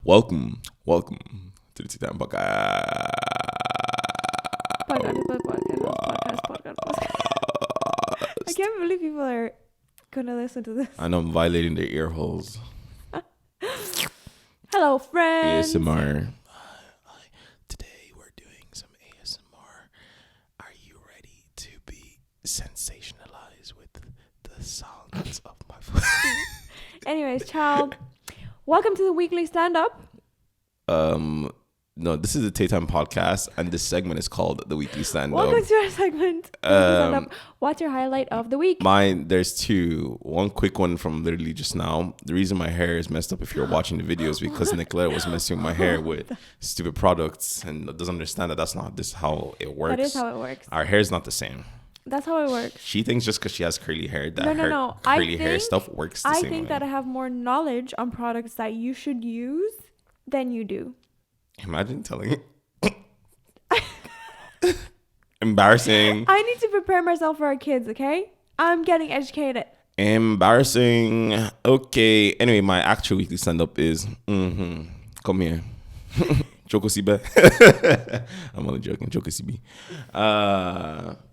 Welcome to the TAE Time Podcast. I can't believe people are gonna listen to this. I know I'm violating their ear holes. Hello, friends. ASMR. Today we're doing some ASMR. Are you ready to be sensationalized with the sounds of my voice? Anyways, child, welcome to the Weekly Standup. No, this is the TAE Time Podcast, and this segment is called the Weekly Standup. Welcome to our segment. Stand-up. What's your highlight of the week? There's two. One quick one from literally just now. The reason my hair is messed up, if you're watching the video, is because Nicoletta was messing with my hair with stupid products and doesn't understand that that's not how it works. That is how it works. Our hair is not the same. That's how it works. She thinks just because she has curly hair that No. curly hair stuff works the same way. I think that I have more knowledge on products that you should use than you do. Imagine telling embarrassing. I need to prepare myself for our kids, okay? I'm getting educated. Embarrassing. Okay. Anyway, my actual weekly stand-up is come here. Joko Sibe. I'm only joking. Joko Sibe.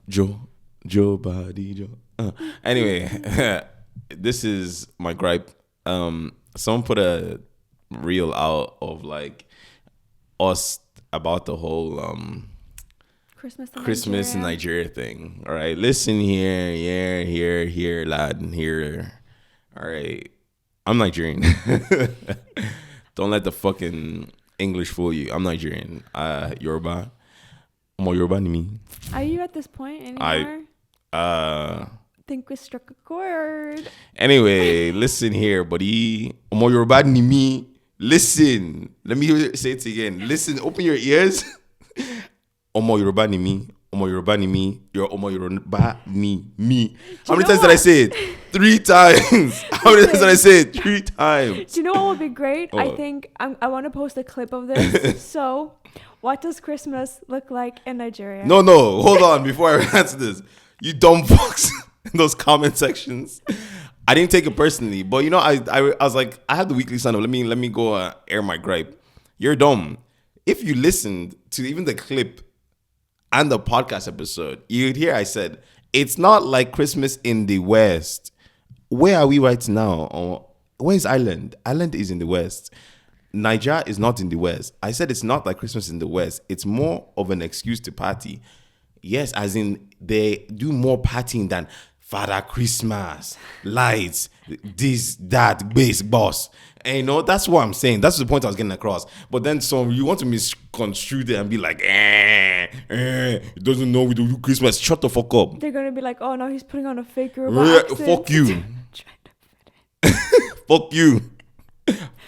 Joe body Joe. Anyway, this is my gripe. Someone put a reel out of like us about the whole Christmas in Nigeria thing. All right, listen here, lad, here. All right, I'm Nigerian. Don't let the fucking English fool you. I'm Nigerian. Yoruba. Mo Yoruba ni mi. Are you at this point anymore? I think we struck a chord. Anyway, listen here, buddy. Mo Yoruba ni mi. Listen. Let me say it again. Listen. Open your ears. Omo Yoruba ni mi. Omo Yoruba ni mi. Your Omo Yoruba ni mi. How many times did I say it? 3 times. How many times did I say it? 3 times. Do you know what would be great? I think I want to post a clip of this. So, what does Christmas look like in Nigeria? No. Hold on. Before I answer this, you dumb fucks in those comment sections. I didn't take it personally, but you know, I was like, I have the weekly stand-up. Let me go air my gripe. You're dumb. If you listened to even the clip and the podcast episode, you'd hear I said, it's not like Christmas in the West. Where are we right now? Or where is Ireland? Ireland is in the West. Nigeria is not in the West. I said it's not like Christmas in the West. It's more of an excuse to party. Yes, as in they do more partying than Father Christmas, lights, this, that, bass, boss. And you know, that's what I'm saying. That's the point I was getting across. But then you want to misconstrue it and be like, it doesn't know we do Christmas. Shut the fuck up. They're going to be like, oh no, he's putting on a fake Yoruba accent. Fuck you. Fuck you.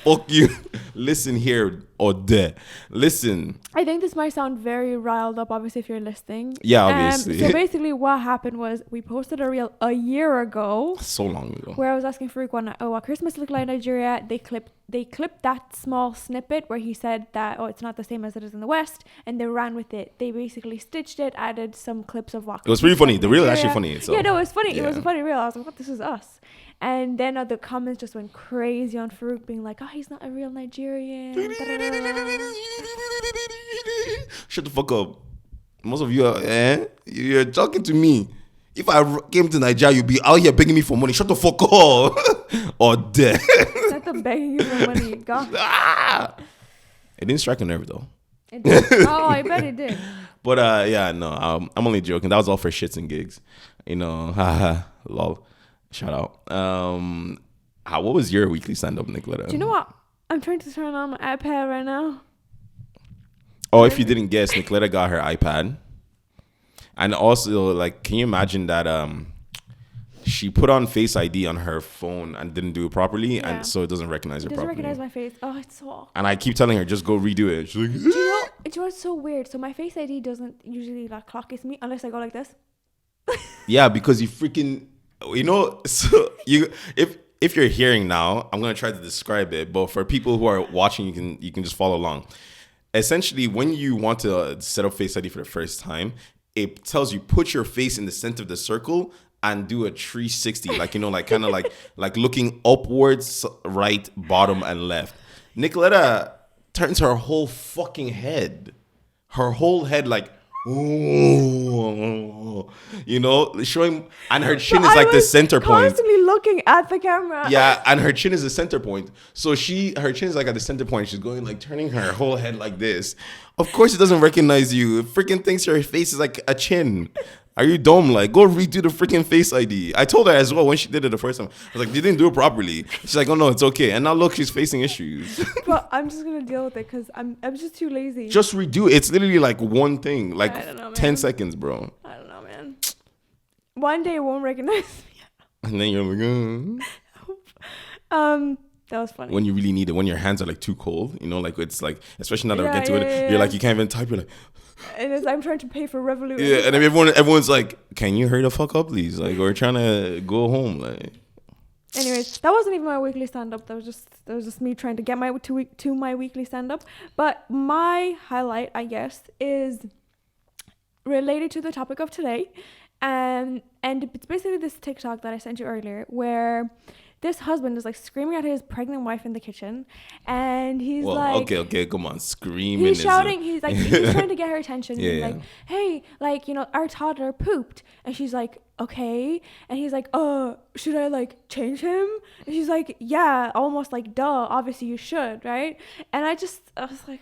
Fuck you. Listen here or there. Listen. I think this might sound very riled up, obviously, if you're listening. Yeah, obviously. So basically what happened was we posted a reel a year ago. So long ago. Where I was asking Farouk what Christmas looked like in Nigeria. They clipped that small snippet where he said that, it's not the same as it is in the West. And they ran with it. They basically stitched it, added some clips of what. It was pretty funny. The reel is actually funny. So. Yeah, no, it was funny. Yeah. It was a funny reel. I was like, what? This is us. And then the comments just went crazy on Farouk being like, he's not a real Nigerian. Shut the fuck up. Most of you you're talking to me. If I came to Nigeria, you'd be out here begging me for money. Shut the fuck up. Or dead. Not the begging you for money. God. It didn't strike a nerve though. It did. Oh, I bet it did. But I'm only joking. That was all for shits and gigs. You know, lol. Shout out. What was your weekly stand-up, Nicoletta? Do you know what? I'm trying to turn on my iPad right now. Oh, if you didn't guess, Nicoletta got her iPad. And also, like, can you imagine that she put on Face ID on her phone and didn't do it properly, and so it doesn't recognize her properly. It doesn't recognize my face. Oh, it's so awful. And I keep telling her, just go redo it. She's like, do you know what's so weird? So my Face ID doesn't usually like clock kiss me unless I go like this. Yeah, because you freaking... You know, so if you're hearing now, I'm gonna try to describe it, but for people who are watching, you can just follow along. Essentially, when you want to set up Face ID for the first time, it tells you put your face in the center of the circle and do a 360, like, you know, like kind of like looking upwards, right, bottom, and left. Nicoletta turns her whole fucking head. Her whole head like, ooh, you know, showing, and her chin is like the center point. Constantly looking at the camera. Yeah, and her chin is the center point. So her chin is like at the center point. She's going like turning her whole head like this. Of course, it doesn't recognize you. It freaking thinks her face is like a chin. Are you dumb? Like, go redo the freaking Face ID. I told her as well when she did it the first time. I was like, you didn't do it properly. She's like, oh no, it's okay. And now look, she's facing issues. But I'm just gonna deal with it because I'm just too lazy. Just redo it. It's literally like one thing, like I don't know, 10 seconds, bro. I don't know, man. One day it won't recognize me. And then you're like, that was funny. when you really need it, when your hands are like too cold, you know, like it's like, especially now that we're getting to it, yeah. you're like, you can't even type. You're like, And I'm trying to pay for Revolut. yeah, and then everyone's like, can you hurry the fuck up, please? Like, we're trying to go home. Like, anyways, that wasn't even my weekly stand-up. That was just me trying to get to my weekly stand-up. But my highlight, I guess, is related to the topic of today, and it's basically this TikTok that I sent you earlier, where this husband is like screaming at his pregnant wife in the kitchen, and he's okay, come on, screaming. He's shouting. He's like, he's trying to get her attention. Yeah, he's like, hey, like, you know, our toddler pooped, and she's like, okay, and he's like, should I like change him? And she's like, yeah, almost like, duh, obviously you should, right? And I was like,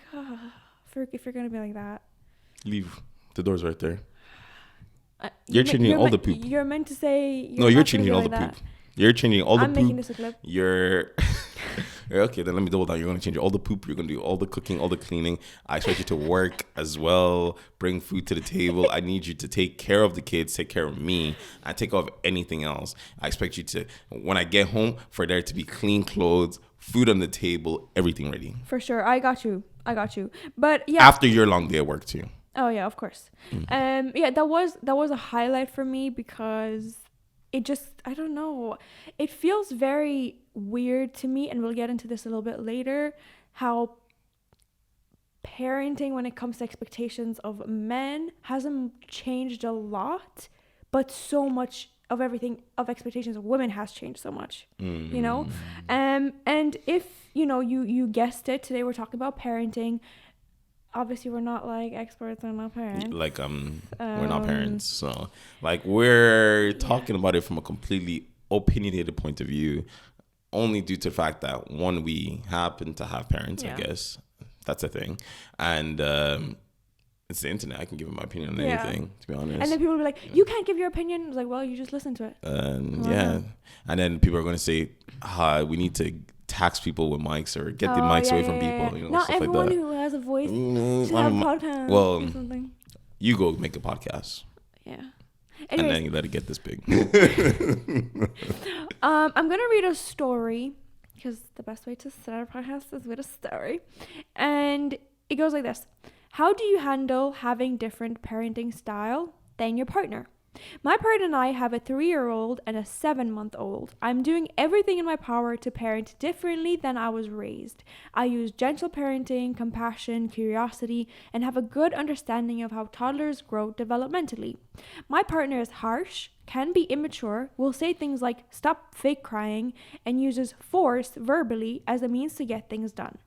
if you're gonna be like that, leave. The door's right there. You're changing all the poop. You're meant to say. You're changing all the poop. You're changing all the I'm poop. making this a clip. You're okay. Then let me double down. You're gonna change all the poop. You're gonna do all the cooking, all the cleaning. I expect you to work as well. Bring food to the table. I need you to take care of the kids. Take care of me. I take care of anything else. I expect you to, when I get home, for there to be clean clothes, food on the table, everything ready. For sure, I got you. But yeah. After your long day at work too. Oh yeah, of course. Yeah, that was a highlight for me because it just, I don't know, it feels very weird to me, and we'll get into this a little bit later, how parenting when it comes to expectations of men hasn't changed a lot, but so much of everything of expectations of women has changed so much, you know? And if, you know, you guessed it, today we're talking about parenting. Obviously, we're not like experts, we're not parents. Like, we're not parents. So, like, we're talking about it from a completely opinionated point of view, only due to the fact that, one, we happen to have parents, I guess. That's a thing. And it's the internet. I can give my opinion on anything, to be honest. And then people will be like, you can't give your opinion. I was like, well, you just listen to it. Yeah. And then people are going to say, we need to tax people with mics or get the mics away from people. You know, not stuff everyone like that. who has a voice should have a podcast or something. You go make a podcast. Yeah. Anyways, and then you let it get this big. I'm going to read a story because the best way to start a podcast is with a story. And it goes like this. How do you handle having different parenting style than your partner? My partner and I have a 3-year-old and a 7-month-old. I'm doing everything in my power to parent differently than I was raised. I use gentle parenting, compassion, curiosity, and have a good understanding of how toddlers grow developmentally. My partner is harsh, can be immature, will say things like stop fake crying, and uses force verbally as a means to get things done.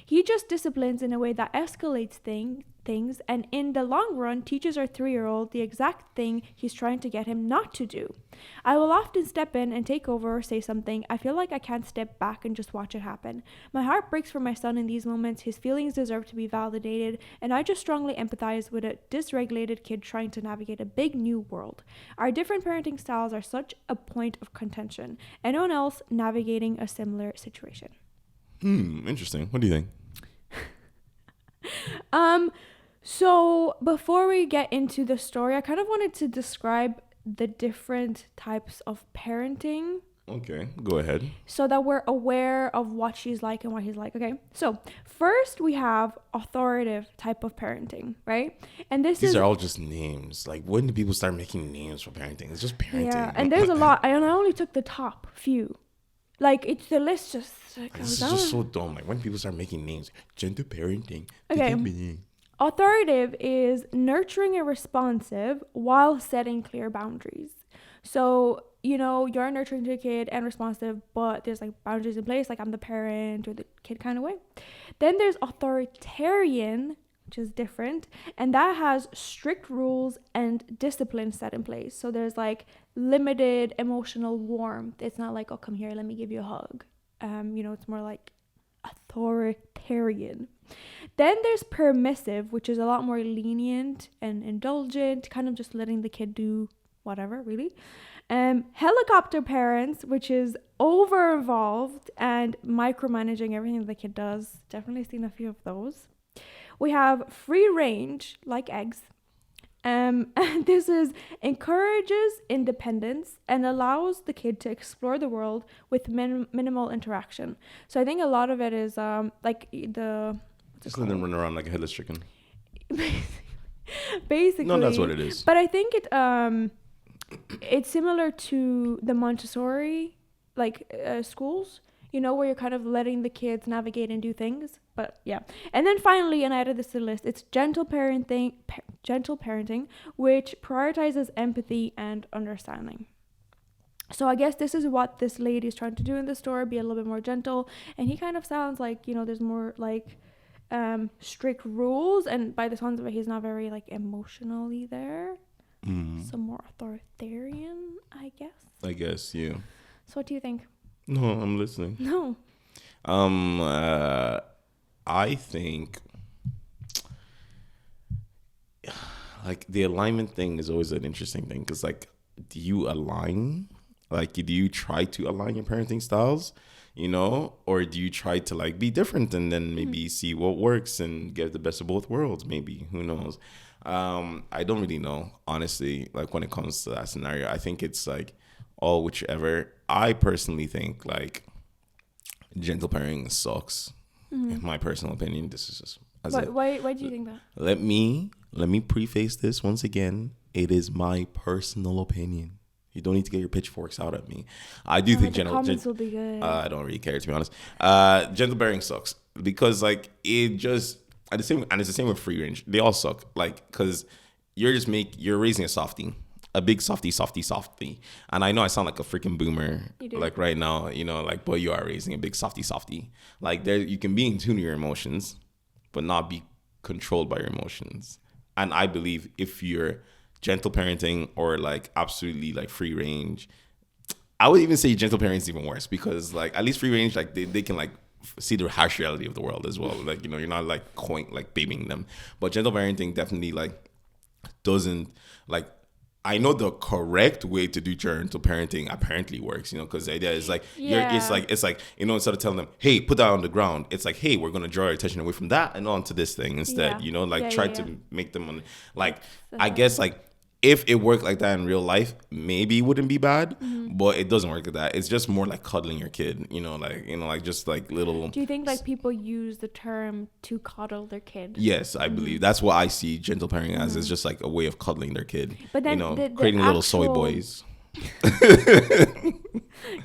He just disciplines in a way that escalates things, and in the long run teaches our 3-year-old the exact thing he's trying to get him not to do. I will often step in and take over or say something. I feel like I can't step back and just watch it happen. My heart breaks for my son in these moments. His feelings deserve to be validated, and I just strongly empathize with a dysregulated kid trying to navigate a big new world. Our different parenting styles are such a point of contention. Anyone else navigating a similar situation? Interesting. What do you think? So before we get into the story, I kind of wanted to describe the different types of parenting. Okay, go ahead. So that we're aware of what she's like and what he's like. Okay, so first we have authoritative type of parenting, right? And these are all just names. Like, when do people start making names for parenting? It's just parenting. Yeah, and there's a lot. And I only took the top few. Like, it's the list just this is just so dumb. Like, when people start making names, gentle parenting. Okay. Authoritative is nurturing and responsive while setting clear boundaries. So, you know, you're nurturing to a kid and responsive, but there's like boundaries in place, like I'm the parent or the kid kind of way. Then there's authoritarian, which is different, and that has strict rules and discipline set in place. So there's like limited emotional warmth. It's not like, oh, come here, let me give you a hug. You know, it's more like authoritarian. Then there's permissive, which is a lot more lenient and indulgent, kind of just letting the kid do whatever, really. Helicopter parents, which is over involved and micromanaging everything the kid does. Definitely seen a few of those. We have free range, like eggs. And this is encourages independence and allows the kid to explore the world with minimal interaction. So I think a lot of it is like the Just let them run around like a headless chicken. Basically. No, that's what it is. But I think it's similar to the Montessori schools, you know, where you're kind of letting the kids navigate and do things. But yeah. And then finally, and I added this to the list, it's gentle parenting, which prioritizes empathy and understanding. So I guess this is what this lady is trying to do in the story, be a little bit more gentle. And he kind of sounds like, you know, there's more like strict rules, and by the sounds of it, he's not very like emotionally there. Some more authoritarian, I guess. Yeah. So what do you think? No, I'm listening. No. I think like the alignment thing is always an interesting thing, because like, do you align? Like, do you try to align your parenting styles, you know, or do you try to like be different and then maybe see what works and get the best of both worlds? Maybe, who knows? I don't really know, honestly. Like, when it comes to that scenario, I think it's like all whichever. I personally think like gentle parenting sucks. In my personal opinion, this is just Why do you think that? Let me preface this once again. It is my personal opinion. You don't need to get your pitchforks out at me. I do think comments will be good. I don't really care, to be honest. Gentle parenting sucks, because like it just it's the same with free range. They all suck. Like, because you're raising a softie. A big softie. And I know I sound like a freaking boomer, like right now, you know, like, but you are raising a big softie. Like, there, you can be in tune to your emotions, but not be controlled by your emotions. And I believe if you're gentle parenting or like absolutely like free range, I would even say gentle parenting is even worse, because like at least free range, like they can like see the harsh reality of the world as well. Like, you know, you're not like babying them, but gentle parenting definitely like doesn't like. I know the correct way to do gentle parenting apparently works, you know, because the idea is like, it's like, you know, instead of telling them, hey, put that on the ground, it's like, hey, we're going to draw your attention away from that and onto this thing instead, you know, like try to make them like, I guess like if it worked like that in real life, maybe it wouldn't be bad, but it doesn't work like that. It's just more like cuddling your kid, you know, like just like little. Do you think like people use the term to coddle their kid? Yes, I believe that's what I see gentle parenting as. It's just like a way of cuddling their kid. But then, you know, creating little soy boys. Can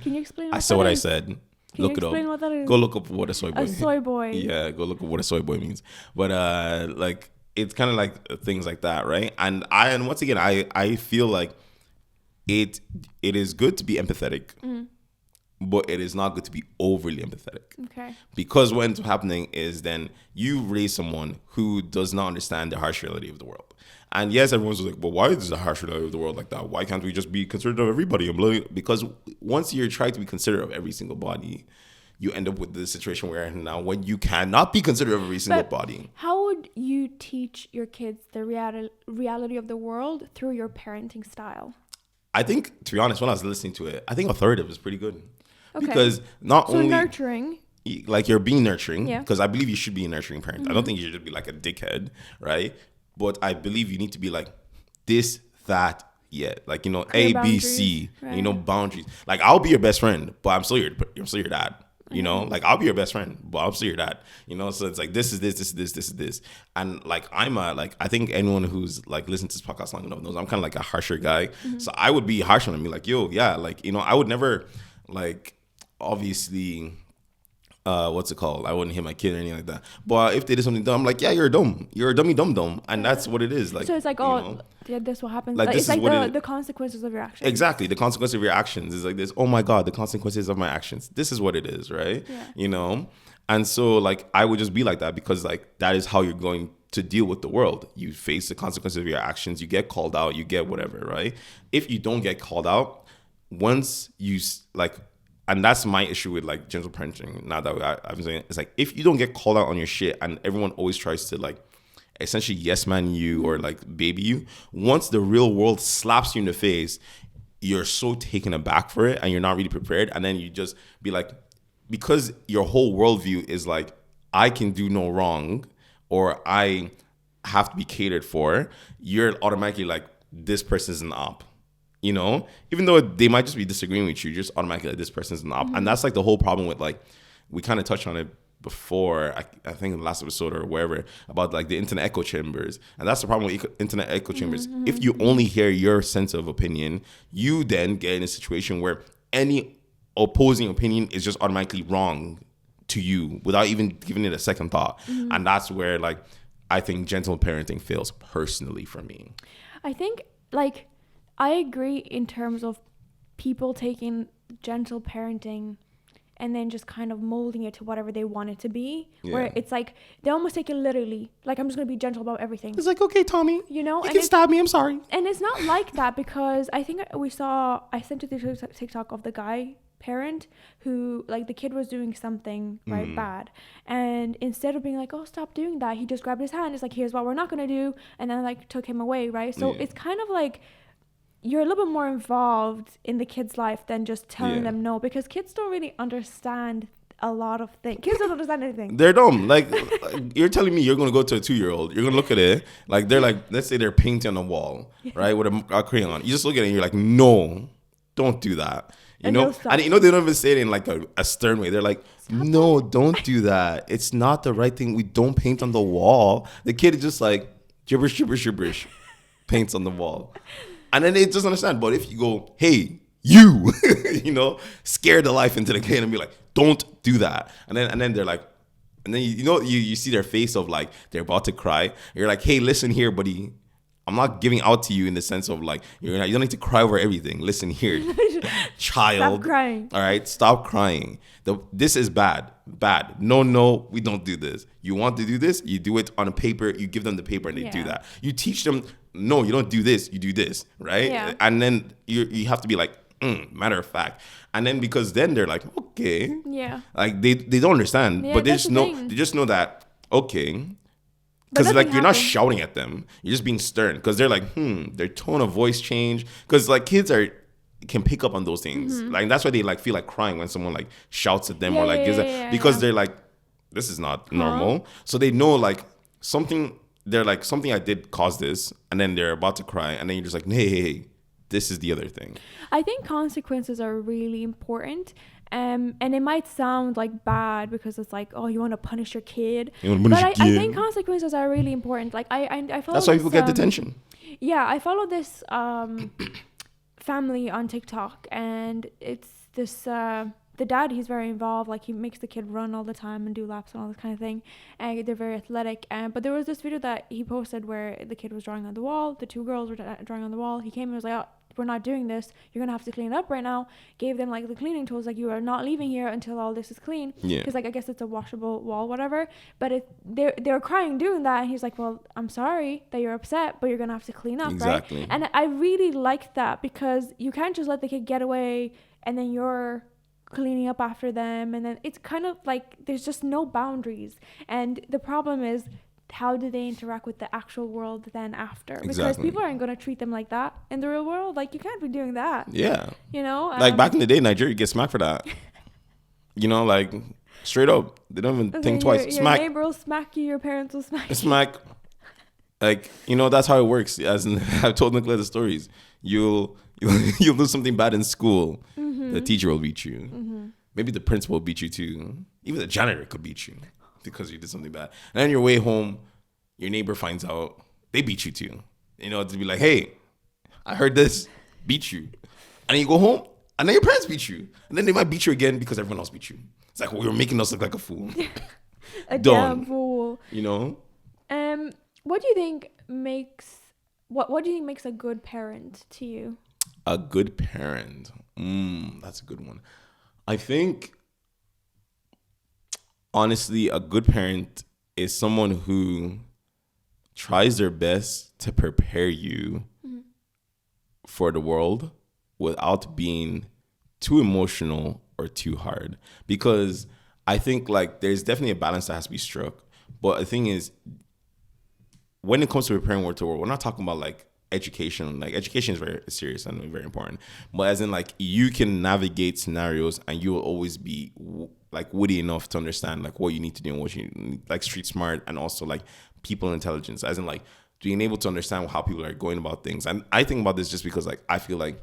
you explain? I said what I said. Look it up. What that is? Go look up what a soy boy. A soy boy. Yeah, go look up what a soy boy means. But like, it's kind of like things like that, right? And once again, I feel like it is good to be empathetic, but it is not good to be overly empathetic. Okay. Because what ends up happening is then you raise someone who does not understand the harsh reality of the world. And yes, everyone's like, well, why is the harsh reality of the world like that? Why can't we just be considerate of everybody? Because once you're trying to be considerate of every single body, you end up with the situation where now when you cannot be considerate of every single body. How would you teach your kids the reality of the world through your parenting style? I think, to be honest, when I was listening to it, I think authoritative is pretty good. Okay. Because not only nurturing, like you're being nurturing, because I believe you should be a nurturing parent. I don't think you should be like a dickhead, right? But I believe you need to be like this, that, like, you know, A, B, C, right. You know, boundaries. Like, I'll be your best friend, but I'm still your dad. You know, like, I'll be your best friend, but I'm still your dad. You know, so it's like, this is this. And like, I think anyone who's like listened to this podcast long enough knows I'm kind of like a harsher guy. So I would be harsh on him, be like, yo, yeah, like, you know, I would never like, obviously, what's it called? I wouldn't hit my kid or anything like that. But if they did something dumb, I'm like, yeah, you're dumb. You're a dummy dumb. And that's what it is. Like, so it's like, yeah, this what happens. Like, Like, this it's is like what the consequences of your actions. Exactly. The consequence of your actions is like this. Oh my God, the consequences of my actions. This is what it is, right? Yeah. And so like I would just be like that because like that is how you're going to deal with the world. You face the consequences of your actions. You get called out. You get whatever, right? If you don't get called out, once you like, and that's my issue with like gentle parenting. Now that I'm saying, it's like if you don't get called out on your shit, and everyone always tries to like essentially yes man you or like baby you, once the real world slaps you in the face, you're so taken aback for it and you're not really prepared. And then you just be like, because your whole worldview is like, I can do no wrong or I have to be catered for, you're automatically like, this person's an op. Even though they might just be disagreeing with you, just automatically like, this person's an op. And that's like the whole problem with like, we kind of touched on it before, I think in the last episode or wherever, about like the internet echo chambers. And that's the problem with internet echo chambers. If you only hear your sense of opinion, you then get in a situation where any opposing opinion is just automatically wrong to you without even giving it a second thought. And that's where like I think gentle parenting fails personally for me. I think like I agree in terms of people taking gentle parenting and then just kind of molding it to whatever they want it to be. Yeah. Where it's like, they almost take it literally. Like, I'm just going to be gentle about everything. It's like, okay, Tommy, you and can stab me, I'm sorry. And it's not like that because I think I sent you the TikTok of the guy parent who, like, the kid was doing something, right, bad. And instead of being like, oh, stop doing that, he just grabbed his hand. It's like, here's what we're not going to do. And then, like, took him away, right? So it's kind of like, you're a little bit more involved in the kid's life than just telling them no, because kids don't really understand a lot of things. Kids don't understand anything. They're dumb. Like, you're telling me you're going to go to a 2-year-old, you're going to look at it, like, they're like, let's say they're painting on the wall, right, with a crayon. You just look at it and you're like, no, don't do that. And they don't even say it in like a stern way. They're like, no, don't do that. It's not the right thing. We don't paint on the wall. The kid is just like, gibberish, paints on the wall. And then they just understand. But if you go, hey, you, scare the life into the kid and be like, don't do that. And then they're like, and then you see their face of like, they're about to cry. You're like, hey, listen here, buddy. I'm not giving out to you in the sense of like, you don't need to cry over everything. Listen here, child. Stop crying. All right, stop crying. This is bad. No, we don't do this. You want to do this? You do it on a paper. You give them the paper and they do that. You teach them, no, you don't do this. You do this, right? Yeah. And then you have to be like, matter of fact. And then because then they're like, okay. Yeah. Like they don't understand, but they just know that, okay. Because like you're not shouting at them, you're just being stern. Because they're like, their tone of voice change. Because like kids can pick up on those things. Like that's why they like feel like crying when someone like shouts at them or like gives it, because they're like, this is not normal. So they know like something. They're like, something I did caused this, and then they're about to cry, and then you're just like, hey, this is the other thing. I think consequences are really important. And it might sound like bad because it's like, oh, you want to punish your kid. I think consequences are really important. Like I follow. That's why people get detention. Yeah, I follow this family on TikTok, and it's this the dad. He's very involved. Like he makes the kid run all the time and do laps and all this kind of thing. And they're very athletic. But there was this video that he posted where the kid was drawing on the wall. The two girls were drawing on the wall. He came and was like, oh, we're not doing this. You're gonna have to clean it up right now. Gave them like the cleaning tools, like you are not leaving here until all this is clean. Yeah. Because like I guess it's a washable wall, whatever. But they were crying doing that, and he's like, well, I'm sorry that you're upset, but you're gonna have to clean up, exactly. Right? And I really like that because you can't just let the kid get away and then you're cleaning up after them, and then it's kind of like there's just no boundaries. And the problem is, how do they interact with the actual world then after? Exactly. Because people aren't going to treat them like that in the real world. Like, you can't be doing that. Yeah. Like, back in the day, Nigeria, you get smacked for that. Like, straight up. They don't even think twice. Your neighbor will smack you. Your parents will smack you. Smack. Like, that's how it works. As in, I've told Nicola the stories. You'll do something bad in school. Mm-hmm. The teacher will beat you. Mm-hmm. Maybe the principal will beat you, too. Even the janitor could beat you. Because you did something bad. And on your way home, your neighbor finds out, they beat you too. To be like, hey, I heard this, beat you. And then you go home, and then your parents beat you. And then they might beat you again because everyone else beat you. It's like, well, you're making us look like a fool. A Done. damn fool. You know? What do you think makes what do you think makes a good parent to you? A good parent. That's a good one. I think, honestly, a good parent is someone who tries their best to prepare you for the world without being too emotional or too hard. Because I think like there's definitely a balance that has to be struck. But the thing is, when it comes to preparing world to world, we're not talking about like education. Like education is very serious and very important. But as in like you can navigate scenarios and you will always be like witty enough to understand like what you need to do and what you need, like street smart and also like people intelligence. As in like being able to understand how people are going about things. And I think about this just because like I feel like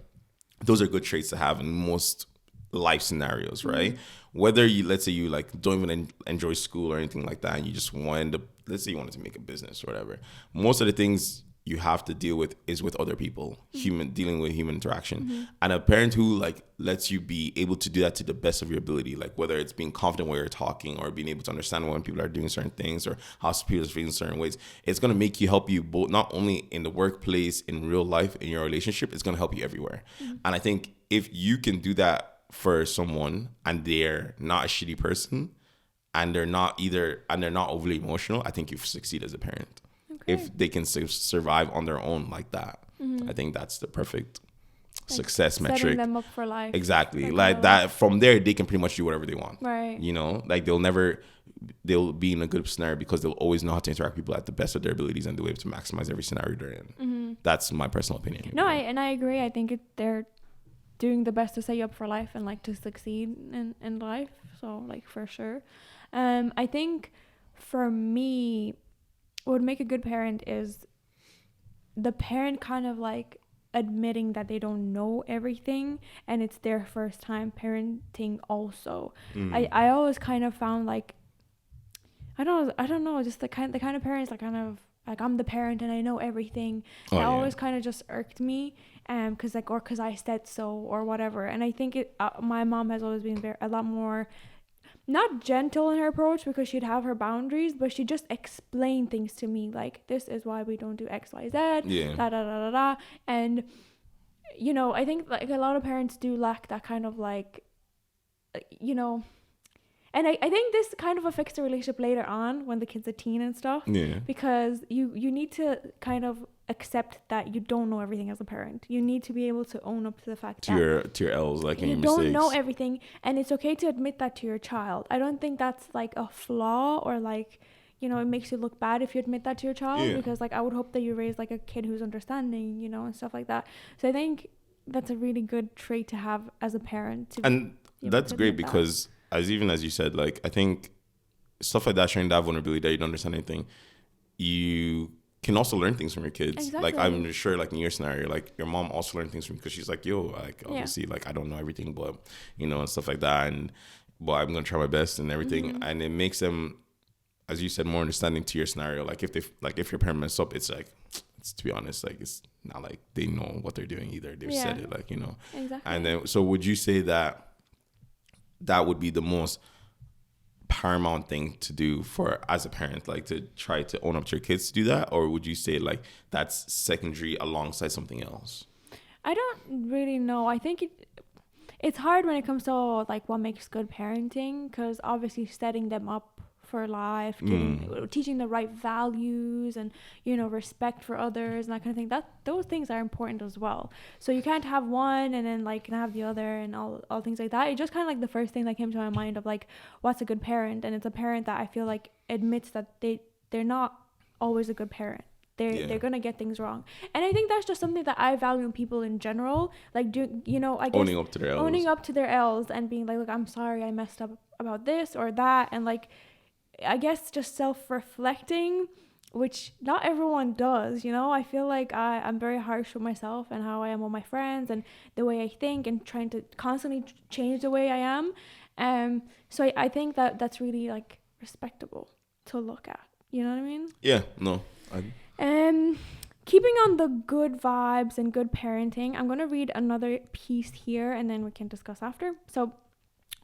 those are good traits to have in most life scenarios, right? Whether you, let's say you like don't even enjoy school or anything like that, and you just wanted to, let's say you wanted to make a business or whatever. Most of the things you have to deal with is with other people, dealing with human interaction. And a parent who like lets you be able to do that to the best of your ability, like whether it's being confident when you're talking or being able to understand when people are doing certain things or how people are feeling certain ways, it's going to make you help you both, not only in the workplace, in real life, in your relationship, it's going to help you everywhere. And I think if you can do that for someone and they're not a shitty person and they're not overly emotional, I think you've succeeded as a parent. Okay. If they can survive on their own like that, I think that's the perfect success metric. Setting them up for life. Exactly. Like that, from there, they can pretty much do whatever they want. Right. You know, like they'll be in a good scenario because they'll always know how to interact with people at the best of their abilities and do it to maximize every scenario they're in. That's my personal opinion. No, I agree. I think they're doing the best to set you up for life and like to succeed in life. So like for sure. I think for me, what would make a good parent is the parent kind of like admitting that they don't know everything and it's their first time parenting also. I always kind of found like I don't know, just the kind of parents that kind of like I'm the parent and I know everything. Always kind of just irked me because I said so or whatever. And I think my mom has always been a lot more not gentle in her approach because she'd have her boundaries, but she just explained things to me like, this is why we don't do X, Y, Z, da, da, da, da, da. And, you know, I think like a lot of parents do lack that kind of like, you know, and I think this kind of affects the relationship later on when the kid's a teen and stuff. Yeah. Because you need to kind of accept that you don't know everything as a parent. You need to be able to own up to the fact that to your L's, like you don't know everything, and it's okay to admit that to your child. I don't think that's like a flaw or like, you know, it makes you look bad if you admit that to your child because like I would hope that you raise like a kid who's understanding, you know, and stuff like that. So I think that's a really good trait to have as a parent. And that's great because as you said, like I think stuff like that, showing that vulnerability that you don't understand anything, you can also learn things from your kids. Exactly. Like I'm sure like in your scenario, like your mom also learned things from because she's like, yo, like obviously like I don't know everything, but you know, and stuff like that, and but I'm gonna try my best and everything. And it makes them, as you said, more understanding to your scenario. Like if your parent mess up, it's like, it's, to be honest, like it's not like they know what they're doing either. They've said it, like, you know. Exactly. And then so would you say that would be the most paramount thing to do for as a parent, like to try to own up to your kids to do that, or would you say like that's secondary alongside something else? I don't really know. I think it's hard when it comes to like what makes good parenting, because obviously setting them up for life, teaching the right values and, you know, respect for others and that kind of thing, that those things are important as well. So you can't have one and then like not have the other and all things like that. It's just kind of like the first thing that came to my mind of like, what's a good parent? And it's a parent that I feel like admits that they're not always a good parent. They're gonna get things wrong, and I think that's just something that I value in people in general. Like, you know, I guess owning up to their L's and being like, look, I'm sorry, I messed up about this or that, and like, I guess just self-reflecting, which not everyone does, you know. I feel like I'm very harsh with myself and how I am with my friends and the way I think and trying to constantly change the way I am. So I think that's really like respectable to look at. You know what I mean? Yeah, no. Keeping on the good vibes and good parenting, I'm going to read another piece here and then we can discuss after. So,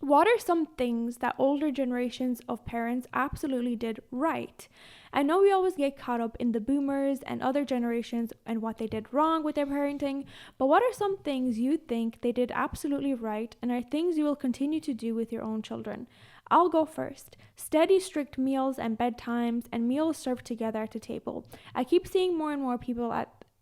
What are some things that older generations of parents absolutely did right? I know we always get caught up in the boomers and other generations and what they did wrong with their parenting, but what are some things you think they did absolutely right and are things you will continue to do with your own children? I'll go first. Steady, strict meals and bedtimes and meals served together at the table. I keep seeing more and more people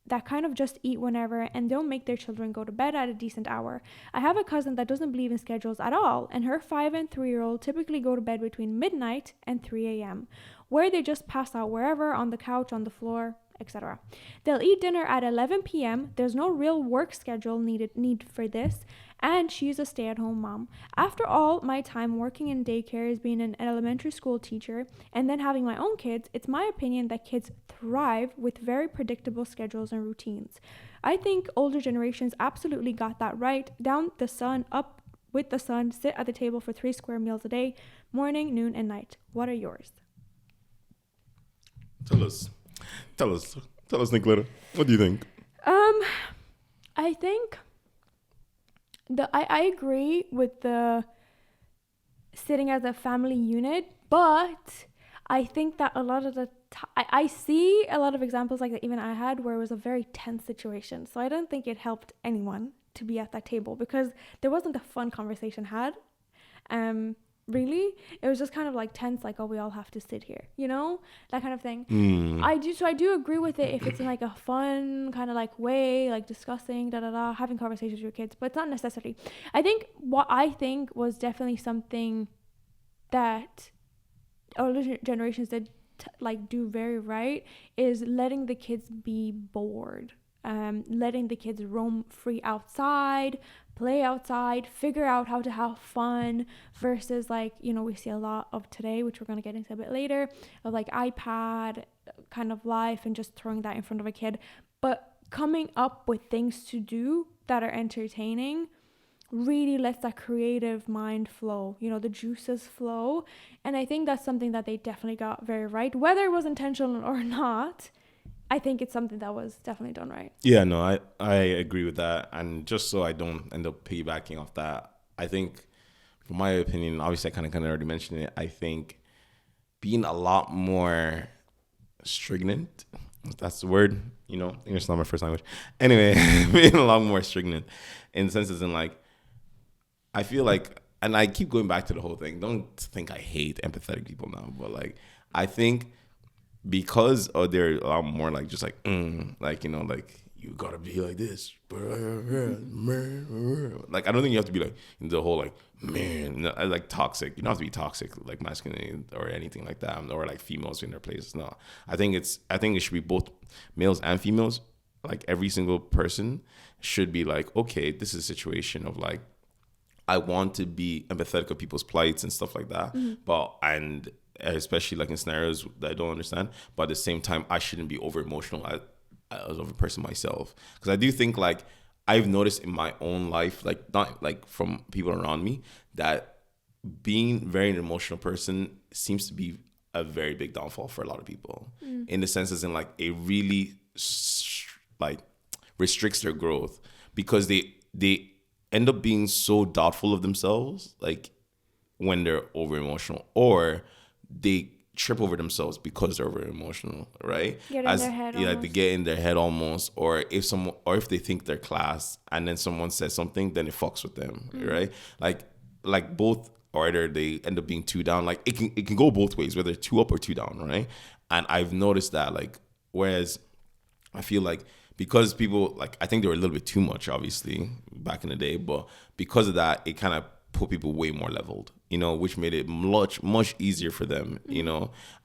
that kind of just eat whenever and don't make their children go to bed at a decent hour. I have a cousin that doesn't believe in schedules at all, and her 5 and 3-year-old typically go to bed between midnight and 3 a.m., where they just pass out wherever, on the couch, on the floor, etc. They'll eat dinner at 11 p.m. There's no real work schedule need for this, and she's a stay-at-home mom. After all my time working in daycare as being an elementary school teacher and then having my own kids, it's my opinion that kids thrive with very predictable schedules and routines. I think older generations absolutely got that right. Down the sun, up with the sun, sit at the table for 3 square meals a day, morning, noon, and night. What are yours? Tell us, Nicoletta. What do you think? I think I agree with the sitting as a family unit, but I think that a lot of the I see a lot of examples like that even I had where it was a very tense situation. So I don't think it helped anyone to be at that table because there wasn't a fun conversation had. Really, it was just kind of like tense, like, oh, we all have to sit here, that kind of thing. I do agree with it if it's in like a fun kind of like way, like discussing having conversations with your kids, but it's not necessary. I think what I think was definitely something that older generations did do very right is letting the kids be bored, letting the kids roam free outside, play outside, figure out how to have fun versus we see a lot of today, which we're going to get into a bit later, of like iPad kind of life and just throwing that in front of a kid. But coming up with things to do that are entertaining really lets that creative mind flow, the juices flow. And I think that's something that they definitely got very right, whether it was intentional or not. I think it's something that was definitely done right. Yeah, no, I agree with that. And just so I don't end up piggybacking off that, I think, from my opinion, obviously I kind of already mentioned it, I think being a lot more stringent, if that's the word, English is not my first language. Anyway, being a lot more stringent in the sense as in like, I feel like, and I keep going back to the whole thing, don't think I hate empathetic people now, but like, I think because they're a lot more like just like you gotta be like this, like I don't think you have to be like the whole like like toxic. You don't have to be toxic like masculine or anything like that, or like females in their places. No, I think it should be both males and females. Like every single person should be like, okay, this is a situation of like I want to be empathetic of people's plights and stuff like that, and especially like in scenarios that I don't understand, but at the same time I shouldn't be over emotional as of a person myself, because I do think like I've noticed in my own life, like not like from people around me, that being very an emotional person seems to be a very big downfall for a lot of people, in the sense as in like it really like restricts their growth because they end up being so doubtful of themselves like when they're over emotional, or they trip over themselves because they're over emotional, right? Get in their head almost. They get in their head almost, or if they think they're class and then someone says something, then it fucks with them, right? Like both, or either they end up being too down. Like it can go both ways, whether too up or too down, right? And I've noticed that, like, whereas I feel like because people, like, I think they were a little bit too much, obviously, back in the day, but because of that, it kind of put people way more leveled, which made it much easier for them,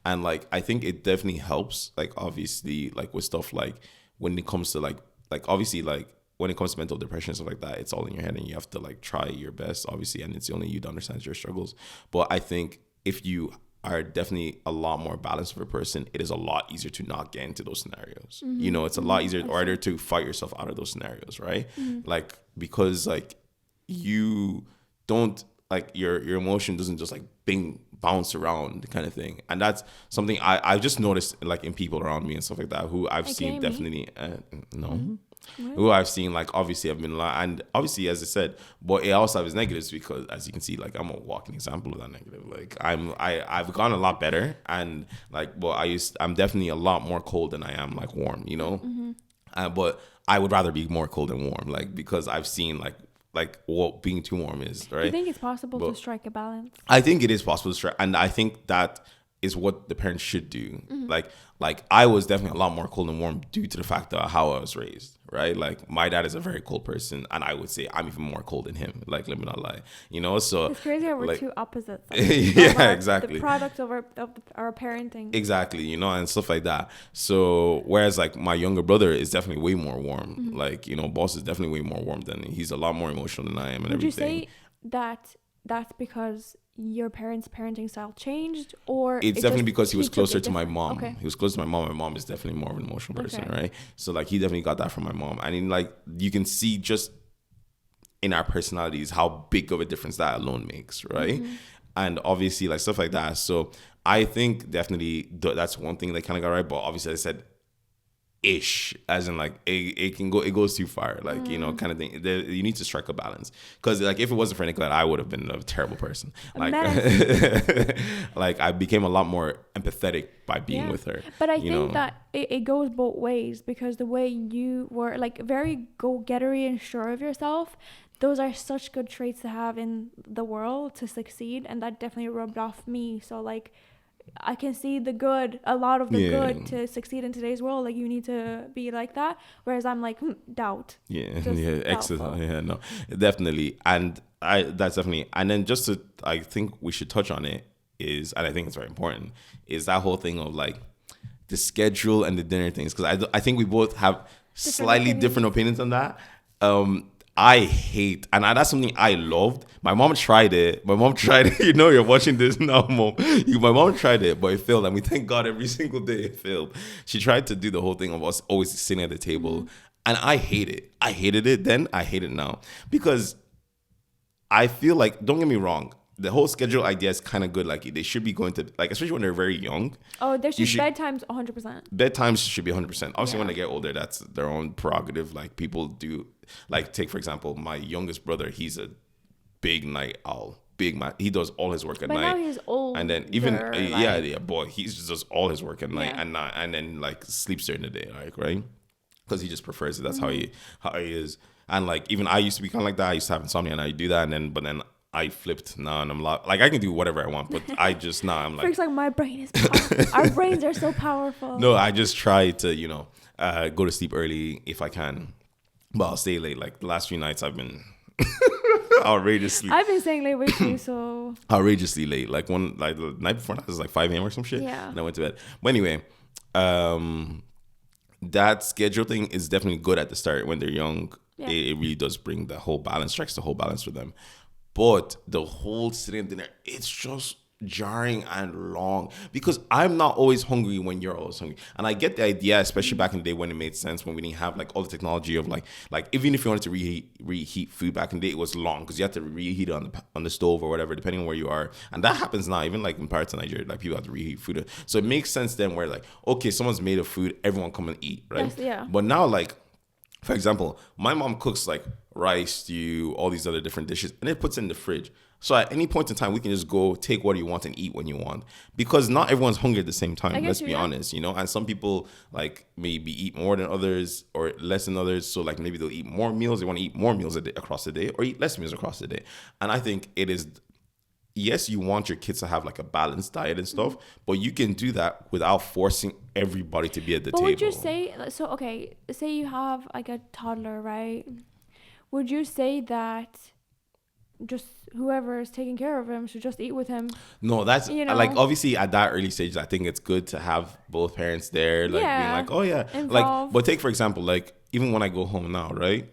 and like I think it definitely helps, like obviously like with stuff like when it comes to like obviously like when it comes to mental depression and stuff like that, it's all in your head and you have to like try your best, obviously, and it's only you that understands your struggles. But I think if you are definitely a lot more balanced of a person, it is a lot easier to not get into those scenarios. It's a lot easier harder to fight yourself out of those scenarios, right? Like because like you don't, like your emotion doesn't just like bounce around kind of thing. And that's something I've just noticed like in people around me and stuff like that who I've Like seen Amy? definitely no. What? Who I've seen, like, obviously I've been like, and obviously, as I said, but it also has negatives because, as you can see, like, I'm a walking example of that negative. Like, I've gotten a lot better, and like, but I'm definitely a lot more cold than I am like warm, you know. But I would rather be more cold than warm, like, because I've seen like what being too warm is, Do right? you think it's possible But to strike a balance? I think it is possible to strike, and I think that is what the parents should do. Like I was definitely a lot more cold and warm due to the fact of how I was raised, right? Like my dad is a very cold person, and I would say I'm even more cold than him. Like, let me not lie, you know. So It's crazy how we're like, two opposites. yeah, exactly. The product of our parenting. Exactly, you know, and stuff like that. So whereas like my younger brother is definitely way more warm. Like, you know, boss is definitely way more warm than me. He's a lot more emotional than I am and Would you everything. say that that's because your parents' parenting style changed, or It's definitely because he was took it closer to my different? mom. Okay. He was closer to my mom. My mom is definitely more of an emotional person, Okay. right? So like he definitely got that from my mom. I mean, like you can see just in our personalities how big of a difference that alone makes, right? And obviously like stuff like that. So I think definitely that's one thing that kind of got right. But obviously I said ish, as in like it can go, it goes too far, like, you know, kind of thing. You need to strike a balance, because like if it wasn't for Nicolette, I would have been a terrible person. Like like I became a lot more empathetic by being with her. But I you think know? that it goes both ways, because the way you were like very go-gettery and sure of yourself, those are such good traits to have in the world to succeed, and that definitely rubbed off me. So like I can see the good, a lot of the good to succeed in today's world. Like you need to be like that. Whereas I'm like, doubt. Yeah, Just yeah, doubtful. excellent. Yeah, no, definitely. And that's definitely, and then just to, I think we should touch on it is, and I think it's very important, is that whole thing of like the schedule and the dinner things. Because I think we both have slightly different opinions on that. I hate, and that's something I loved. My mom tried it. You know, you're watching this now, mom. My mom tried it, but it failed. And we thank God every single day it failed. She tried to do the whole thing of us always sitting at the table. And I hate it. I hated it then. I hate it now. Because I feel like, don't get me wrong, the whole schedule idea is kind of good. Like they should be going to, like, especially when they're very young. Oh, there should bedtime's 100%. Bedtimes should be 100%. Obviously, Yeah. when they get older, that's their own prerogative. Like people do, like take for example, my youngest brother. He's a big night owl. Big man. He does all his work at But night. now he's old. And then even boy, he just does all his work at night Yeah. and then like sleeps during the day, like, right? Because he just prefers it. That's how he is. And like even I used to be kind of like that. I used to have insomnia and I do that, but then I flipped now and I'm like I can do whatever I want, but I just now I'm like, Freaks, like my brain is powerful. Our brains are so powerful. no, I just try to, you know, go to sleep early if I can, but I'll stay late. Like the last few nights I've been outrageously I've been staying late with you, so outrageously late. Like the night before that it was like 5 a.m. or some shit. Yeah. And I went to bed. But anyway, that schedule thing is definitely good at the start when they're young. Yeah. It really does bring the whole balance, strikes the whole balance for them. But the whole sitting at dinner, it's just jarring and long because I'm not always hungry when you're always hungry. And I get the idea, especially back in the day when it made sense, when we didn't have like all the technology of like even if you wanted to reheat food back in the day, it was long because you had to reheat it on the stove or whatever, depending on where you are. And that happens now, even like in parts of Nigeria, like people have to reheat food. So it makes sense then where like, okay, someone's made a food, everyone come and eat, right? Yes, yeah. But now like, for example, my mom cooks like rice, stew, all these other different dishes, and it puts it in the fridge. So at any point in time, we can just go take what you want and eat when you want, because not everyone's hungry at the same time. Let's be honest, you know. And some people like maybe eat more than others or less than others. So like maybe they'll eat more meals. They want to eat more meals across the day, or eat less meals across the day. And I think it is. Yes, you want your kids to have like a balanced diet and stuff, but you can do that without forcing everybody to be at the table. Would you say, so okay, say you have like a toddler, right? Would you say that just whoever is taking care of him should just eat with him? No, that's know? like obviously at that early stage, I think it's good to have both parents there, like being like, oh yeah, involved. like. But take for example, like even when I go home now, right,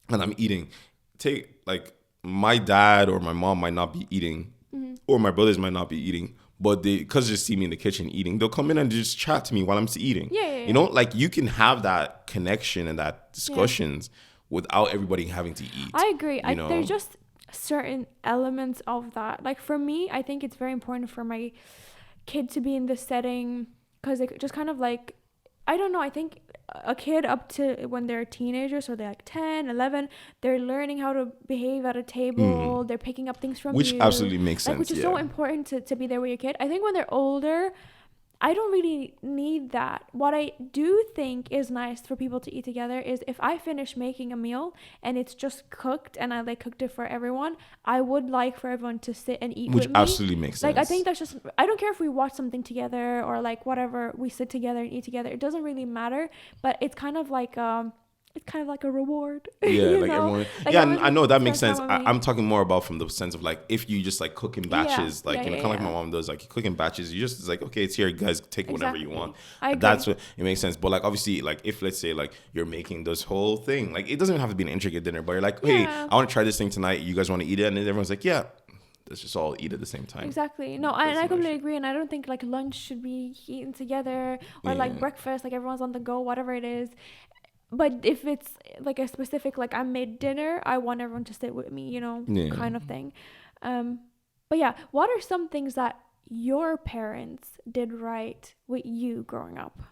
and I'm eating, take like my dad or my mom might not be eating, or my brothers might not be eating, but they, because they just see me in the kitchen eating, they'll come in and just chat to me while I'm eating. Yeah. You know, like you can have that connection and that discussions without everybody having to eat. I agree. You know? There's just certain elements of that. Like for me, I think it's very important for my kid to be in this setting because it just kind of like, I don't know, I think a kid up to when they're teenagers, so they're like 10, 11, they're learning how to behave at a table, they're picking up things from Which you. absolutely makes Like, sense. which is so important to be there with your kid. I think when they're older, I don't really need that. What I do think is nice for people to eat together is if I finish making a meal and it's just cooked and I like cooked it for everyone, I would like for everyone to sit and eat Which with me. absolutely makes sense. Like, I think that's just, I don't care if we watch something together or like whatever, we sit together and eat together. It doesn't really matter, but it's kind of like a reward. Yeah, like know? everyone. Like Yeah, everyone I know that spends makes sense. time with me. I'm talking more about from the sense of like if you just like cook in batches, like kind of like my mom does, like you cook in batches. You just it's like okay, it's here, guys, take whatever you want. I agree. That's what it makes sense. But like obviously, like if let's say like you're making this whole thing, like it doesn't even have to be an intricate dinner, but you're like, hey, I want to try this thing tonight. You guys want to eat it? And then everyone's like, yeah. Let's just all eat at the same time. Exactly. No, and I completely agree. And I don't think like lunch should be eaten together or like breakfast, like everyone's on the go, whatever it is. But if it's like a specific, like I made dinner, I want everyone to sit with me, you know, kind of thing. But yeah, what are some things that your parents did right with you growing up?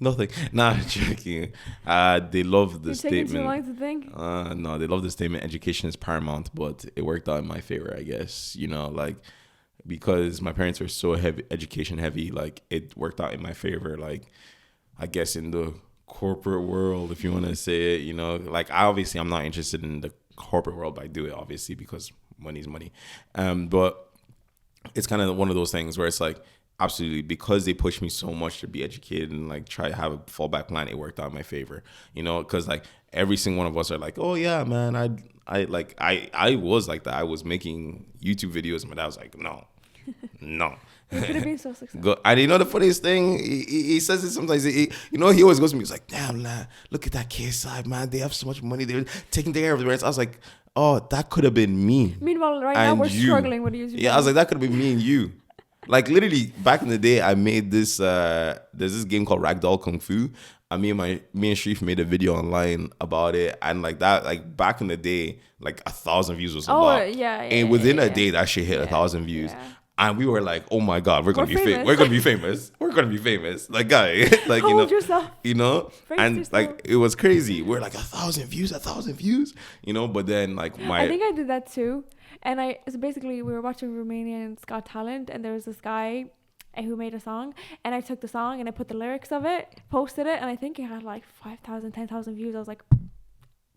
Nothing. Nah, joking. They love the You're statement. taking too long to think. No, they love the statement. Education is paramount, but it worked out in my favor, I guess. You know, like because my parents were so heavy, education heavy, like it worked out in my favor. Like I guess in the corporate world, if you want to say it, you know, like I'm not interested in the corporate world, but I do it obviously because money's money. But it's kind of one of those things where it's like. Absolutely, because they pushed me so much to be educated and like try to have a fallback plan, it worked out in my favor, you know, because like every single one of us are like, oh yeah, man, I was like that. I was making YouTube videos, and my dad was like, no. You could have been so successful. And you know the funniest thing, he says it sometimes. He always goes to me. He's like, damn, lad, look at that KSI, man. They have so much money. They're taking care of the rest. I was like, oh, that could have been me. Meanwhile, right now we're struggling with YouTube. Yeah, I was like, that could have been me and you. Like literally back in the day, I made this. There's this game called Ragdoll Kung Fu. And me and Sharif made a video online about it, and like that, like back in the day, like 1,000 views was a lot. Yeah. And within a day, that shit hit 1,000 views. Yeah. And we were like, "Oh my god, we're gonna be famous. We're gonna be famous." Like, guy, like Hold yourself. you know, Praise and yourself. like it was crazy. We're like 1,000 views, you know. But then like I think I did that too. And so basically we were watching Romanian's Got Talent, and there was this guy who made a song, and I took the song and I put the lyrics of it, posted it, and I think it had like 5,000, 10,000 views. I was like,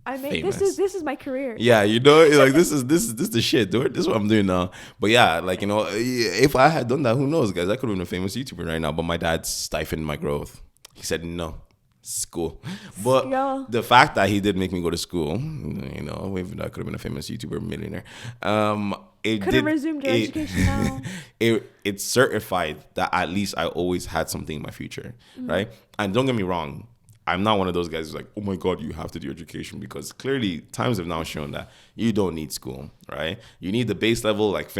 I made famous. this is my career. Yeah, you know, like this is the shit, dude. This is what I'm doing now. But yeah, like you know, if I had done that, who knows, guys? I could have been a famous YouTuber right now. But my dad stifled my growth. He said no. School. But the fact that he did make me go to school, you know, maybe I could have been a famous YouTuber, millionaire. It could have resumed your education now. It certified that at least I always had something in my future, right? And don't get me wrong, I'm not one of those guys who's like, oh my God, you have to do education, because clearly times have now shown that you don't need school, right? You need the base level, like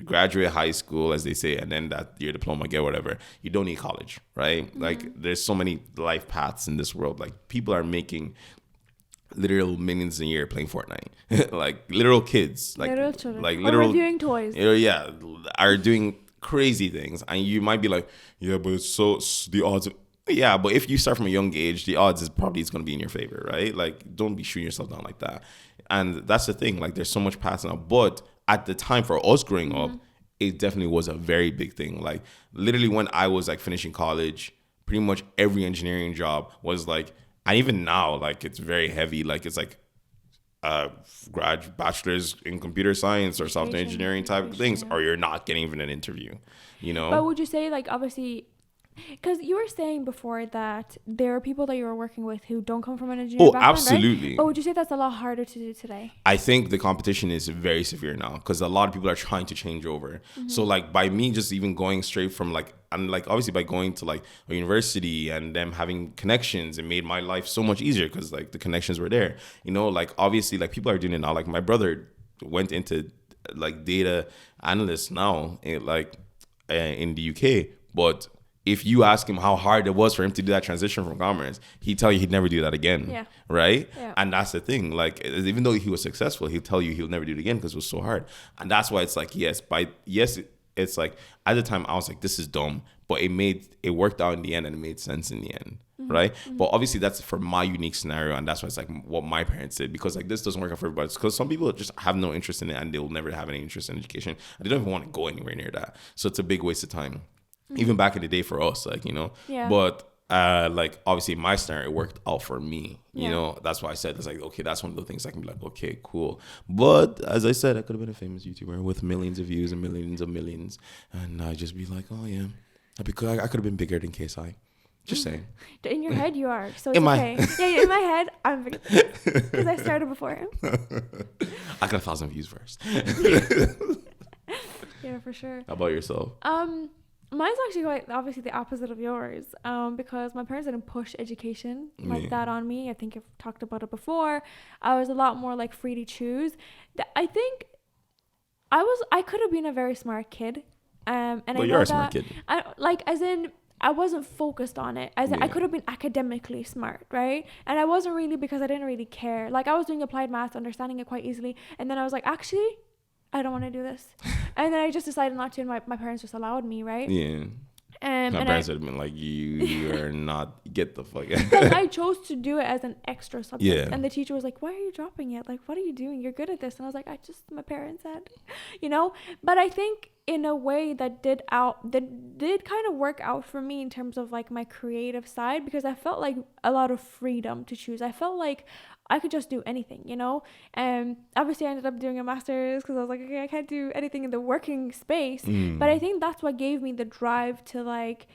graduate high school, as they say, and then that your diploma, get whatever. You don't need college, right? Like there's so many life paths in this world. Like people are making literal millions a year playing Fortnite. Like literal kids, like literal children, like literal or reviewing toys. Yeah, are doing crazy things, and you might be like, yeah, but it's so the odds. Yeah, but if you start from a young age, the odds is probably it's going to be in your favor, right? Like, don't be shooting yourself down like that. And that's the thing. Like, there's so much passing up. But at the time for us growing up, it definitely was a very big thing. Like, literally when I was, like, finishing college, pretty much every engineering job was, like, and even now, like, it's very heavy. Like, it's, like, bachelor's in computer science or software engineering type of things, or you're not getting even an interview, you know? But would you say, like, obviously... Because you were saying before that there are people that you were working with who don't come from an engineering background, absolutely. Right? But would you say that's a lot harder to do today? I think the competition is very severe now because a lot of people are trying to change over. So like by me just even going straight from like, and like obviously by going to like a university and them having connections, it made my life so much easier because like the connections were there. You know, like obviously like people are doing it now. Like my brother went into like data analyst now in the UK, but if you ask him how hard it was for him to do that transition from commerce, he'd tell you he'd never do that again. Yeah. Right? Yeah. And that's the thing. Like, even though he was successful, he'll tell you he'll never do it again because it was so hard. And that's why it's like, it's like, at the time I was like, this is dumb, but it worked out in the end, and it made sense in the end. Right? But obviously that's for my unique scenario, and that's why it's like what my parents did, because like this doesn't work out for everybody, because some people just have no interest in it, and they'll never have any interest in education, and they don't even want to go anywhere near that. So it's a big waste of time. Even back in the day for us, like, Yeah. But like, obviously my scenario, it worked out for me. That's why I said, it's like, okay, that's one of the things I can be like, okay, cool. But as I said, I could have been a famous YouTuber with millions of views and millions of millions, and I'd just be like, oh yeah, I could have been bigger than KSI. Just saying. In your head, you are. So it's okay. Yeah, in my head, I'm bigger because I started before him. I got 1,000 views first. Yeah, for sure. How about yourself? Mine's actually quite obviously the opposite of yours. Because my parents didn't push education like that on me. I think I've talked about it before. I was a lot more like free to choose. I think I could have been a very smart kid. And well, you're a smart kid. I wasn't focused on it. I could have been academically smart, right? And I wasn't really, because I didn't really care. Like, I was doing applied math, understanding it quite easily. And then I was like, actually, I don't want to do this. And then I just decided not to, and my parents just allowed me, right? Yeah. My parents would have been like, you are not, get the fuck out. And I chose to do it as an extra subject. Yeah. And the teacher was like, why are you dropping it? Like, what are you doing? You're good at this. And I was like, my parents said, But I think in a way that did kind of work out for me in terms of like my creative side, because I felt like a lot of freedom to choose. I felt like I could just do anything, obviously I ended up doing a master's because I was like, okay, I can't do anything in the working space. But I think that's what gave me the drive to like,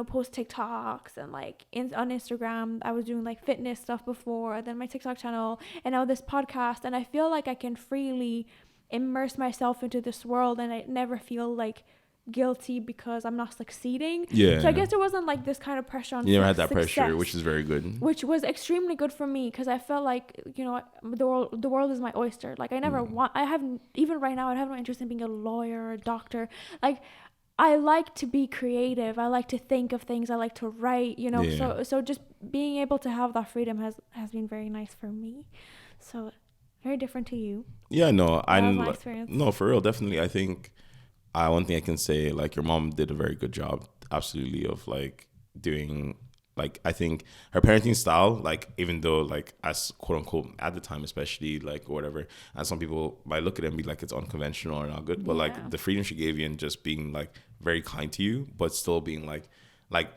post TikToks, and like on Instagram I was doing like fitness stuff before, then my TikTok channel, and now this podcast. And I feel like I can freely immerse myself into this world, and I never feel like guilty because I'm not succeeding. So I guess there wasn't like this kind of pressure on. You never had that pressure, which is very good. Which was extremely good for me, because I felt like the world is my oyster. Like, I never even right now I have no interest in being a lawyer or a doctor. Like, I like to be creative. I like to think of things. I like to write. So just being able to have that freedom has been very nice for me. So very different to you. Yeah, no, no, for real, definitely. I think. One thing I can say, like, your mom did a very good job, absolutely, of like doing, like, I think her parenting style, like, even though like, as quote unquote at the time, especially, like, or whatever, and some people might look at it and be like, it's unconventional or not good, but like the freedom she gave you, and just being like very kind to you, but still being like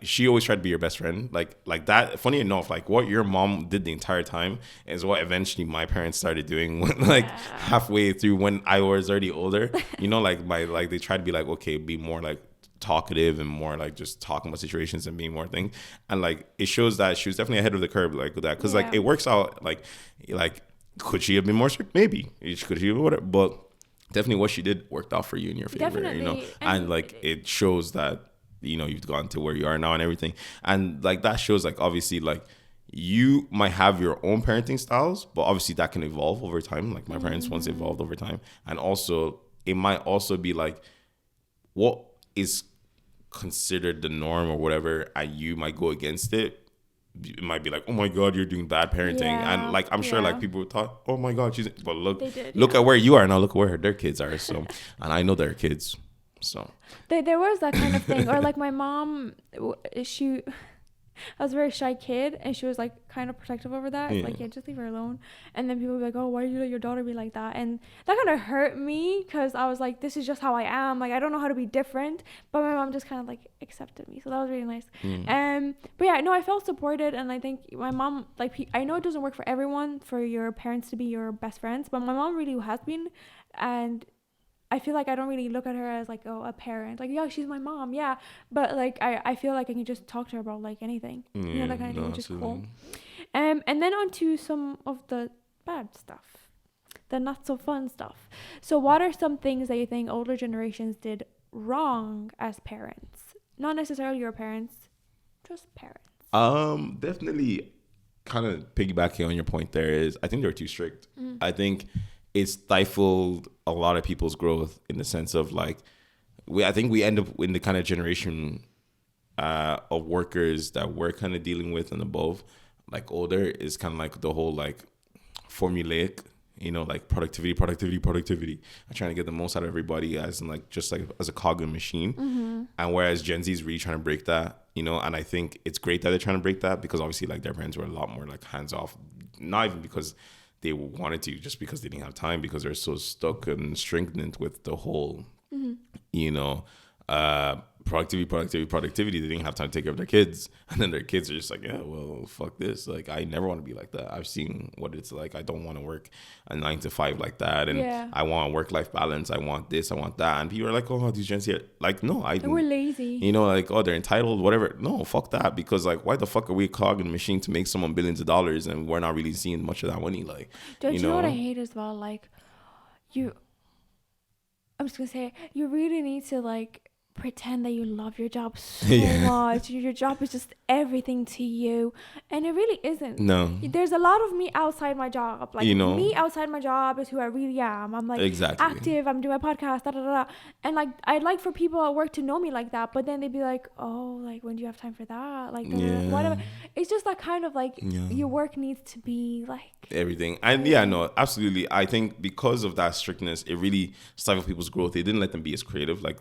she always tried to be your best friend, like that. Funny enough, like what your mom did the entire time is what eventually my parents started doing when, like, halfway through, when I was already older, like they tried to be like, okay, be more like talkative and more like just talking about situations and being more things. And like, it shows that she was definitely ahead of the curve, like, with that, because like it works out. Like could she have been more strict? Maybe. Could she have whatever, but definitely what she did worked out for you in your favor. Definitely. And like, it shows that you've gone to where you are now and everything. And like, that shows, like, obviously, like, you might have your own parenting styles, but obviously that can evolve over time. Like, my parents once evolved over time. And also, it might also be like, what is considered the norm or whatever, and you might go against it. It might be like, oh my God, you're doing bad parenting. And like, I'm sure like people would thought, oh my God, but look at where you are now, look where their kids are. So, and I know their kids. So there was that kind of thing. Or like, my mom, I was a very shy kid, and she was like kind of protective over that. Like, just leave her alone. And then people would be like, oh, why did you let your daughter be like that? And that kind of hurt me, because I was like, this is just how I am. Like, I don't know how to be different. But my mom just kind of like accepted me. So that was really nice. But yeah, no, I felt supported. And I think my mom, like, I know it doesn't work for everyone, for your parents to be your best friends, but my mom really has been. And I feel like I don't really look at her as like, oh, a parent. Like, yeah, she's my mom, yeah. But like, I feel like I can just talk to her about like anything, that kind of thing, which is cool. And then on to some of the bad stuff, the not so fun stuff. So what are some things that you think older generations did wrong as parents? Not necessarily your parents, just parents. Definitely, kind of piggybacking on your point there, is I think they were too strict. I think it stifled a lot of people's growth, in the sense of like, I think we end up in the kind of generation of workers that we're kind of dealing with and above, like older, is kind of like the whole like formulaic, like productivity. I'm trying to get the most out of everybody as in like just like as a cog in a machine. And whereas Gen Z is really trying to break that, and I think it's great that they're trying to break that because obviously like their parents were a lot more like hands off, not even because they wanted to, just because they didn't have time because they're so stuck and stringent with the whole, you know, productivity. They didn't have time to take care of their kids, and then their kids are just like, yeah, well, fuck this. Like, I never want to be like that. I've seen what it's like. I don't want to work a 9 to 5 like that, and I want work-life balance. I want this. I want that. And people are like, oh, these Gen Z, like, no, we're lazy. Like, oh, they're entitled, whatever. No, fuck that. Because like, why the fuck are we clogging the machine to make someone billions of dollars, and we're not really seeing much of that money? Like, don't you know what I hate as well? Like, I'm just gonna say, you really need to like pretend that you love your job so much. Your job is just everything to you, and it really isn't. No, there's a lot of me outside my job. Like, me outside my job is who I really am. I'm like active. I'm doing my podcast, and like I'd like for people at work to know me like that. But then they'd be like, oh, like, when do you have time for that? Like, whatever. It's just that kind of like your work needs to be like everything. And no, absolutely. I think because of that strictness, it really stifled people's growth. It didn't let them be as creative. Like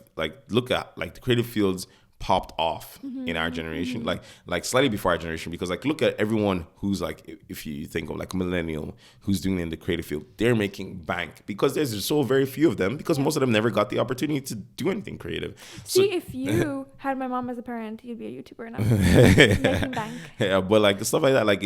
look at like the creative fields popped off in our generation, like slightly before our generation, because like look at everyone who's like, if you think of like a millennial who's doing in the creative field, they're making bank because there's so very few of them, because most of them never got the opportunity to do anything creative. See, if you had my mom as a parent, you'd be a YouTuber now. Making bank. Yeah, but like stuff like that, like,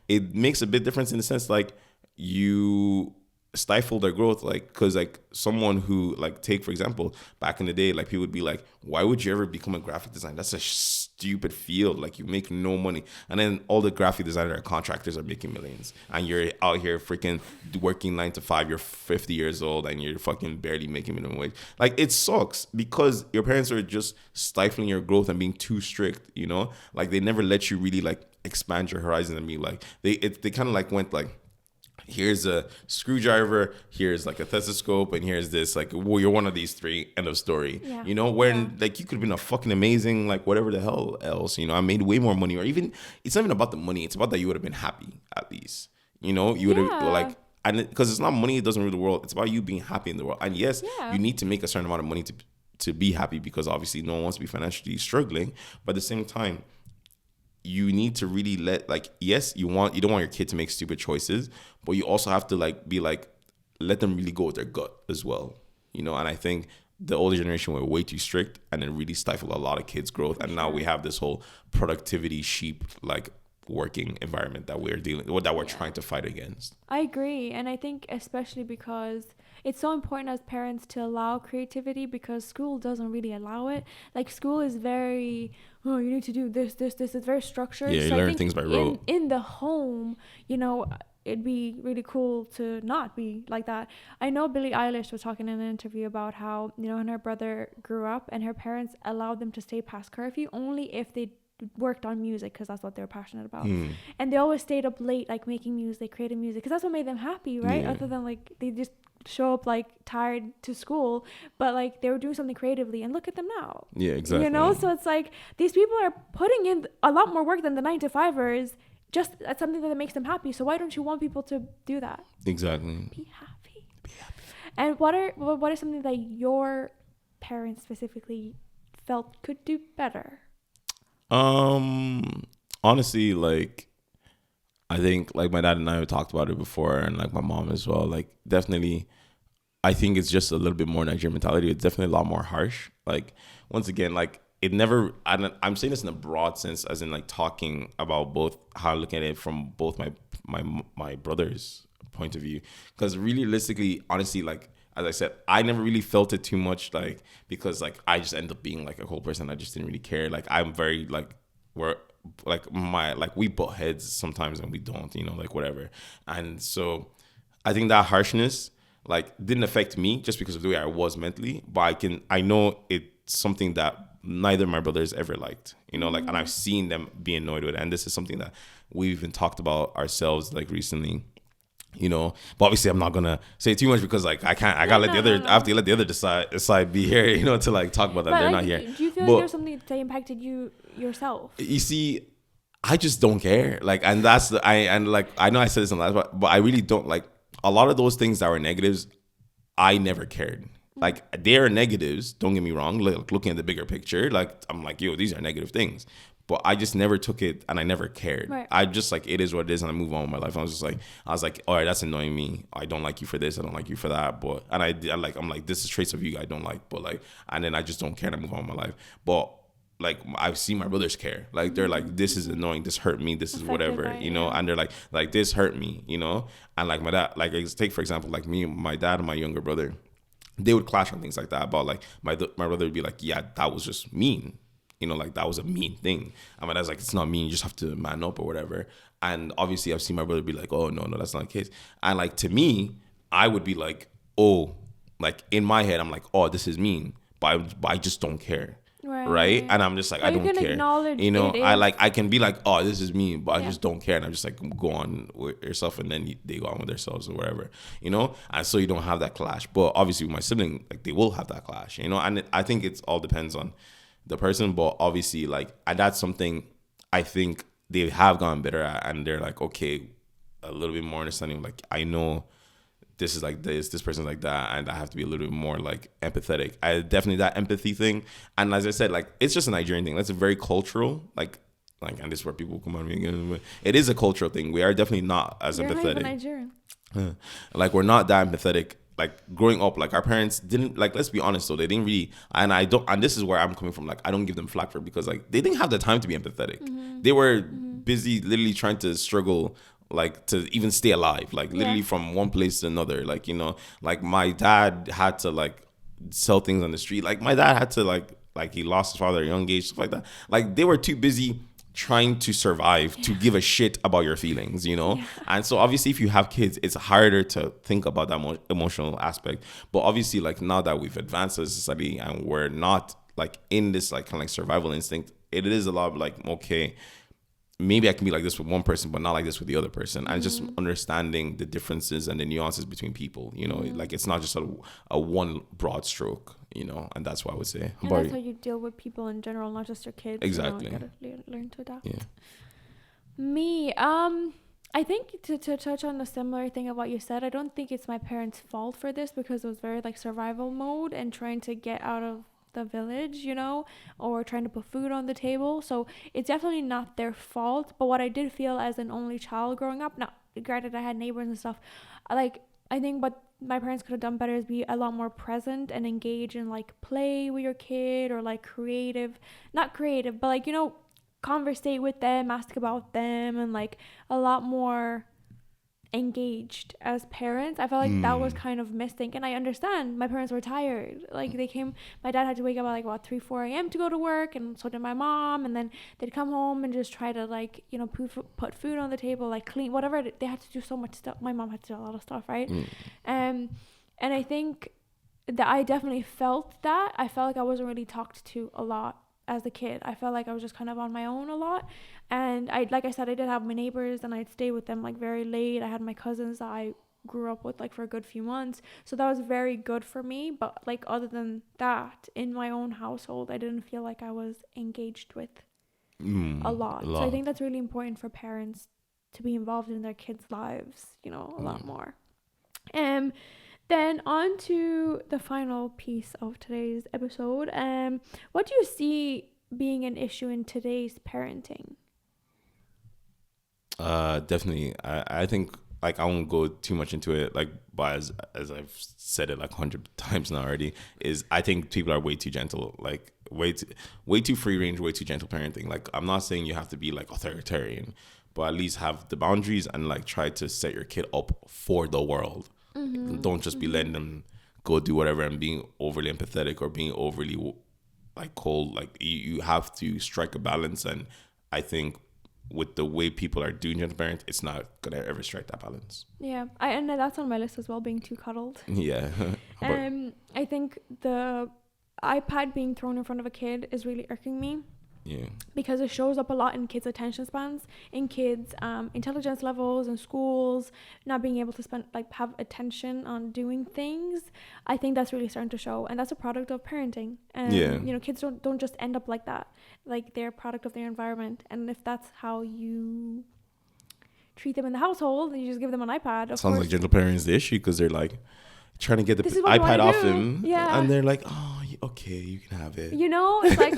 it makes a big difference in the sense like you stifle their growth, like, because like someone who like, take for example, back in the day, like people would be like, why would you ever become a graphic designer? That's a stupid field. Like, you make no money. And then all the graphic designers and contractors are making millions, and you're out here freaking working 9 to 5. You're 50 years old and you're fucking barely making minimum wage. Like, it sucks because your parents are just stifling your growth and being too strict, like they never let you really like expand your horizon and be like, they kind of like went like, here's a screwdriver, here's like a stethoscope, and here's this, like, well, you're one of these 3, end of story. When like you could have been a fucking amazing, like, whatever the hell else, I made way more money, or even, it's not even about the money, it's about that you would have been happy at least, you would have like, and because it's not money, it doesn't rule the world, it's about you being happy in the world. And yes, you need to make a certain amount of money to be happy, because obviously no one wants to be financially struggling, but at the same time, you need to really let, like, yes, you don't want your kid to make stupid choices, but you also have to like be like, let them really go with their gut as well, and I think the older generation were way too strict, and it really stifled a lot of kids' growth. And now we have this whole productivity sheep like working environment that we're dealing with, that we're trying to fight against. I agree, and I think especially because it's so important as parents to allow creativity, because school doesn't really allow it. Like, school is very, oh, you need to do this. It's very structured. Yeah, you learn things by rote. In the home, it'd be really cool to not be like that. I know Billie Eilish was talking in an interview about how, when her brother grew up and her parents allowed them to stay past curfew only if they worked on music, because that's what they were passionate about. And they always stayed up late, like making music, creating music, because that's what made them happy, right? Other than like they just show up like tired to school, but like they were doing something creatively, and look at them now. Yeah, exactly. So it's like these people are putting in a lot more work than the 9 to 5ers, just at something that makes them happy. So why don't you want people to do that? Exactly. Be happy. And what are something that your parents specifically felt could do better? Honestly, like, I think like my dad and I have talked about it before, and like my mom as well. Like, definitely, I think it's just a little bit more Nigerian mentality. It's definitely a lot more harsh. Like, once again, like, it never, I'm saying this in a broad sense, as in like talking about both how I look at it from both my brother's point of view. Because realistically, honestly, like, as I said, I never really felt it too much, like, because like I just end up being like a whole person. I just didn't really care. Like, I'm very like, we're like we butt heads sometimes and we don't, like, whatever. And so I think that harshness like didn't affect me just because of the way I was mentally, but I know it's something that neither of my brothers ever liked, like, and I've seen them be annoyed with it. And this is something that we've even talked about ourselves like recently. you know. But obviously I'm not gonna say too much because like I No, gotta let the other no. I have to let the other side be here, you know, to like talk about that. But They're like, not here. do you feel But like there's something that impacted you yourself? you see, I just don't care. Like, and that's the I know I said this in the last part, but I really don't like a lot of those things that were negatives. I never cared. Like, they are negatives. Don't get me wrong. Like, looking at the bigger picture, like I'm like, yo, these are negative things. But I just never took it, and I never cared. Right. I just like it is what it is, and I move on with my life. I was like, all right, that's annoying me. I don't like you for this. I don't like you for that. But and I'm like, this is traits of you I don't like. But like, and then I just don't care, and I move on with my life. But like I've seen my brothers care. Like they're like, this is annoying. This hurt me. This is whatever, you know. And they're like this hurt me, you know. And like my dad, like take for example, like me, my dad, and my younger brother, they would clash on things like that. About like my brother would be like, yeah, that was just mean, you know, like that was a mean thing. And my dad's like, it's not mean. You just have to man up or whatever. And obviously, I've seen my brother be like, oh no, that's not the case. And like to me, I would be like, oh, like in my head, I'm like, oh, this is mean, but I just don't care. Right. And I'm just like, I don't care, you know. I can be like, oh, this is me, but I just don't care, and I'm just like, go on with yourself, and then they go on with themselves or whatever, you know. And so you don't have that clash. But obviously with my sibling, like they will have that clash, you know. And I think it's all depends on the person, but obviously like, and that's something I think they have gotten better at, and they're like, okay, a little bit more understanding, like I know this is like this person's like that, and I have to be a little bit more like empathetic. I definitely that empathy thing, and as I said, like it's just a Nigerian thing. That's a very cultural, like, and this is where people come on me again. But it is a cultural thing. We are definitely not as empathetic. Not even Nigerian. Like we're not that empathetic. Like growing up, like our parents didn't, like, let's be honest though, they didn't really, and this is where I'm coming from. Like I don't give them flack for it, because like they didn't have the time to be empathetic. They were busy literally trying to struggle, like to even stay alive, like literally from one place to another. Like, you know, like my dad had to like sell things on the street. Like my dad had to like he lost his father at a young age, stuff like that. Like they were too busy trying to survive to give a shit about your feelings, you know. And so obviously if you have kids, it's harder to think about that emotional aspect. But obviously, like now that we've advanced as a society and we're not like in this like kind of like survival instinct, it is a lot of like, okay, maybe I can be like this with one person, but not like this with the other person. And just understanding the differences and the nuances between people, you know, like it's not just a one broad stroke, you know. And that's what I would say. And that's how you deal with people in general, not just your kids. Exactly. You know, you gotta learn to adapt. Me, I think to touch on a similar thing of what you said, I don't think it's my parents' fault for this, because it was very like survival mode and trying to get out of the village, you know, or trying to put food on the table. So it's definitely not their fault. But what I did feel as an only child growing up, now granted I had neighbors and stuff, like I think what my parents could have done better is be a lot more present and engage in like play with your kid, or like not creative, but like, you know, conversate with them, ask about them, and like a lot more engaged as parents. I felt like that was kind of missing, and I understand my parents were tired. Like my dad had to wake up at like 3-4 a.m. to go to work, and so did my mom, and then they'd come home and just try to like, you know, put food on the table, like clean whatever. They had to do so much stuff. My mom had to do a lot of stuff, right? And I think that I definitely felt that. I felt like I wasn't really talked to a lot as a kid. I felt like I was just kind of on my own a lot. And like I said, I did have my neighbors, and I'd stay with them like very late. I had my cousins that I grew up with like for a good few months. So that was very good for me. But like other than that, in my own household, I didn't feel like I was engaged with a lot. So I think that's really important for parents to be involved in their kids' lives, you know, a lot more. Then on to the final piece of today's episode. What do you see being an issue in today's parenting? Definitely. I think like I won't go too much into it, like, but as I've said it like 100 times now already, is I think people are way too gentle, like way too free range, way too gentle parenting. Like I'm not saying you have to be like authoritarian, but at least have the boundaries and like try to set your kid up for the world. Don't just be letting them go do whatever and being overly empathetic or being overly like cold. Like you have to strike a balance, and I think with the way people are doing gentle parent, it's not gonna ever strike that balance. Yeah, and that's on my list as well, being too cuddled. Yeah. I think the iPad being thrown in front of a kid is really irking me. Yeah. because it shows up a lot in kids' attention spans, in kids' intelligence levels in schools, not being able to have attention on doing things. I think that's really starting to show, and that's a product of parenting. And you know, kids don't just end up like that. Like, they're a product of their environment, and if that's how you treat them in the household, you just give them an iPad. Sounds like gentle parenting is the issue, because they're like trying to get the iPad off him, and they're like, oh, okay, you can have it. You know, it's like,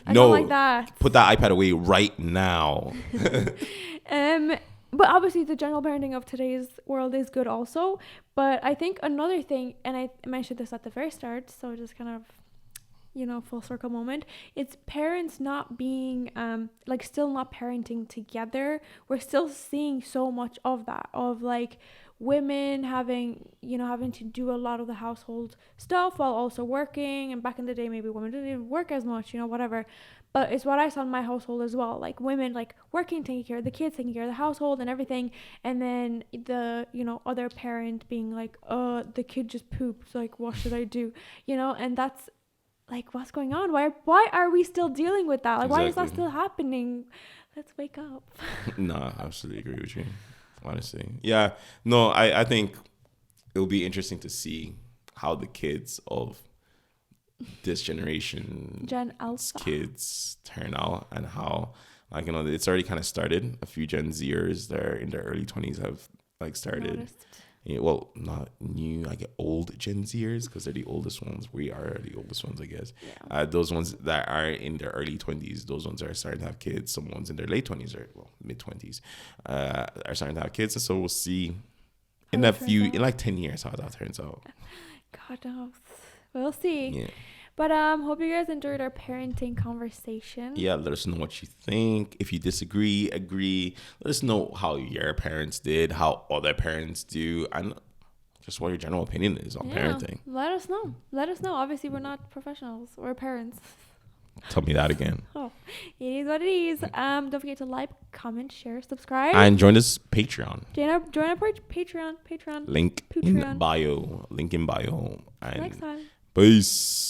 I don't like that. Put that iPad away right now. But obviously the general parenting of today's world is good also. But I think another thing, and I mentioned this at the very start, so just kind of, you know, full circle moment, it's parents not being like still not parenting together. We're still seeing so much of that, of like women having to do a lot of the household stuff while also working. And back in the day, maybe women didn't even work as much, you know, whatever. But it's what I saw in my household as well, like women like working, taking care of the kids, taking care of the household and everything, and then the, you know, other parent being like, the kid just pooped, like what should I do, you know? And that's like, what's going on? Why are we still dealing with that? Like, Exactly. Why is that still happening? Let's wake up. No, I absolutely agree with you, honestly. Yeah, no, I think it'll be interesting to see how the kids of this generation, Gen Alpha kids, turn out, and how, like, you know, it's already kind of started. A few Gen Zers that are in their early 20s have like started. Yeah, well, not new, I get old Gen Zers, because they're the oldest ones. We are the oldest ones, I guess. Yeah. Those ones that are in their early 20s, those ones are starting to have kids. Some ones in their late 20s or mid 20s are starting to have kids. And so we'll see in like 10 years how that turns out. God knows. We'll see. Yeah. But hope you guys enjoyed our parenting conversation. Yeah, let us know what you think. If you disagree, agree. Let us know how your parents did, how other parents do, and just what your general opinion is on parenting. Let us know. Obviously, we're not professionals. We're parents. Tell me that again. Oh, it is what it is. Don't forget to like, comment, share, subscribe. And join us Patreon. Join our Patreon. Link in bio. And next time. Peace.